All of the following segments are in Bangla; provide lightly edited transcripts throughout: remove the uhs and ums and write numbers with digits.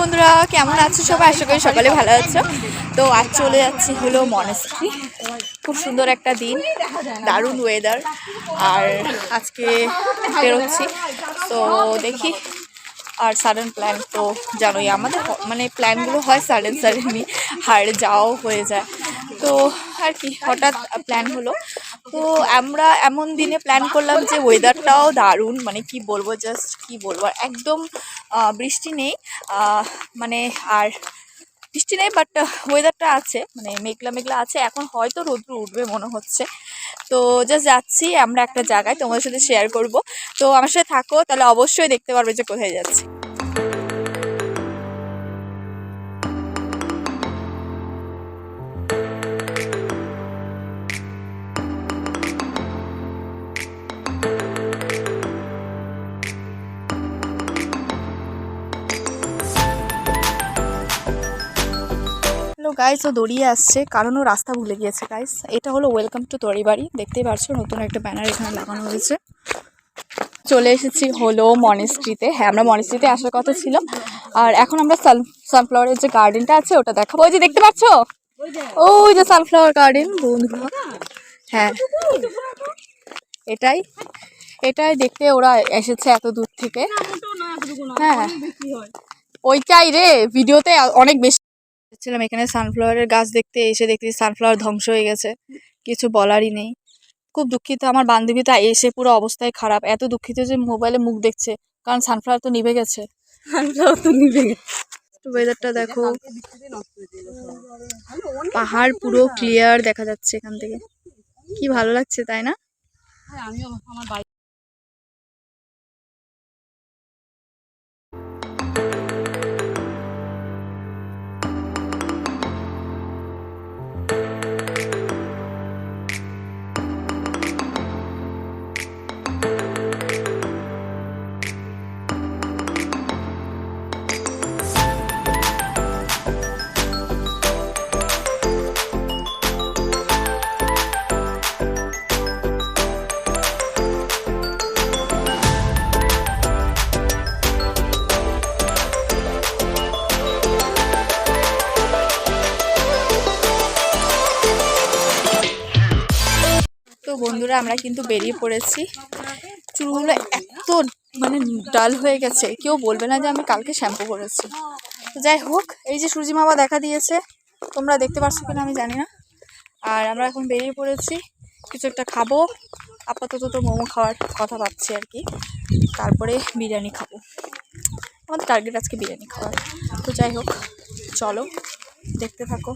বন্ধুরা, কেমন আছো সবাই? আশা করি সকালে ভালো আছো। তো আজ চলে যাচ্ছি হলো মনেস্ট্রি। খুব সুন্দর একটা দিন, দারুণ ওয়েদার, আর আজকে বেরোচ্ছি। তো দেখি, আর সাডেন প্ল্যান তো জানোই আমাদের, মানে প্ল্যানগুলো হয় সাডেনলি, আর যাওয়াও হয়ে যায়। তো আর কি হঠাৎ প্ল্যান হলো। তো আমরা এমন দিনে প্ল্যান করলাম যে ওয়েদারটাও দারুণ, মানে কি বলবো, জাস্ট কি বলবো, একদম বৃষ্টি নেই, মানে আর বৃষ্টি নেই, বাট ওয়েদারটা আছে, মানে মেঘলা মেঘলা আছে। এখন হয়তো রোদ্র উঠবে মনে হচ্ছে। তো জাস্ট যাচ্ছি আমরা একটা জায়গায়, তোমাদের সাথে শেয়ার করব। তো আমার সাথে থাকো, তাহলে অবশ্যই দেখতে পারবে যে কোথায় যাচ্ছি। হ্যালো গাইস, ও দড়িয়ে আসছে কারণ ও রাস্তা ভুলে গিয়েছে গাইস। এটা হলো ওয়েলকাম টু তরিবাড়ি, দেখতেই পারছো নতুন একটা ব্যানার এখানে লাগানো হয়েছে। চলে এসেছি হলো মনেস্ট্রিতে। হ্যাঁ, আমরা মনেস্ট্রিতে আসার কথা ছিল, আর এখন আমরা সানফ্লাওয়ারের যে গার্ডেনটা আছে ওটা দেখাবো। ওই যে দেখতে পাচ্ছ, ওই যে সানফ্লাওয়ার গার্ডেন বন্ধুরা। হ্যাঁ, এটাই এটাই দেখতে ওরা এসেছে এত দূর থেকে। হ্যাঁ, ওইটাই রে, ভিডিওতে অনেক বেশি ছিলাম এখানে সানফ্লাওয়ারের গাছ দেখতে। এসে দেখতে সানফ্লাওয়ার ধ্বংস হয়ে গেছে, কিছু বলারই নেই। খুব দুঃখিত, আমার বান্ধবীটা এসে পুরো অবস্থায় খারাপ, এত দুঃখিত যে মোবাইলে মুখ দেখছে, কারণ সানফ্লাওয়ার তো নিভে গেছে। ওয়েদারটা দেখো, পাহাড় পুরো ক্লিয়ার দেখা যাচ্ছে এখান থেকে, কি ভালো লাগছে তাই না? তো বন্ধুরা, আমরা কিন্তু বেরিয়ে পড়েছি। চুলগুলো এত মানে ডাল হয়ে গেছে, কেউ বলবে না যে আমি কালকে শ্যাম্পু করেছি। তো যাই হোক, এই যে সূর্যি মামা দেখা দিয়েছে, তোমরা দেখতে পাচ্ছ কিনা আমি জানি না। আর আমরা এখন বেরিয়ে পড়েছি, কিছু একটা খাবো। আপাতত তো মোমো খাওয়ার কথা ভাবছি আর কি, তারপরে বিরিয়ানি খাবো। আমাদের টার্গেট আজকে বিরিয়ানি খাওয়ার। তো যাই হোক, চলো দেখতে থাকো।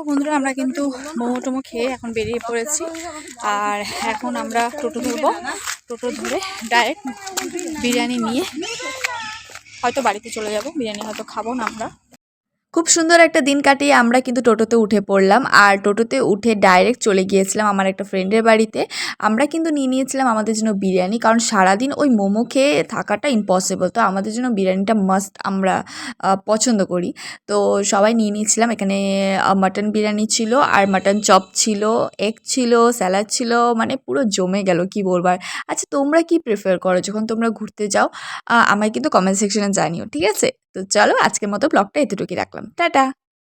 বন্ধুরা, আমরা কিন্তু মোমো টোমো খেয়ে এখন বেরিয়ে পড়েছি, আর এখন আমরা টোটো ধরবো। টোটো ধরে ডাইরেক্ট বিরিয়ানি নিয়ে হয়তো বাড়িতে চলে যাব। বিরিয়ানি হয়তো খাবো না আমরা। খুব সুন্দর একটা দিন কাটিয়ে আমরা কিন্তু টোটোতে উঠে পড়লাম, আর টোটোতে উঠে ডাইরেক্ট চলে গিয়েছিলাম আমার একটা ফ্রেন্ডের বাড়িতে। আমরা কিন্তু নিয়ে নিয়েছিলাম আমাদের জন্য বিরিয়ানি, কারণ সারাদিন ওই মোমো খেয়ে থাকাটা ইম্পসিবল। তো আমাদের জন্য বিরিয়ানিটা মাস্ট, আমরা পছন্দ করি। তো সবাই নিয়ে নিয়েছিলাম। এখানে মাটন বিরিয়ানি ছিল, আর মাটন চপ ছিল, এগ ছিল, স্যালাড ছিল, মানে পুরো জমে গেল কি বলবার। আচ্ছা, তোমরা কি প্রেফার করো যখন তোমরা ঘুরতে যাও? আমায় কিন্তু কমেন্ট সেকশনে জানিও, ঠিক আছে? তো চলো, আজকের মতো ব্লগটা এতটুকুই রাখলাম, টাটা।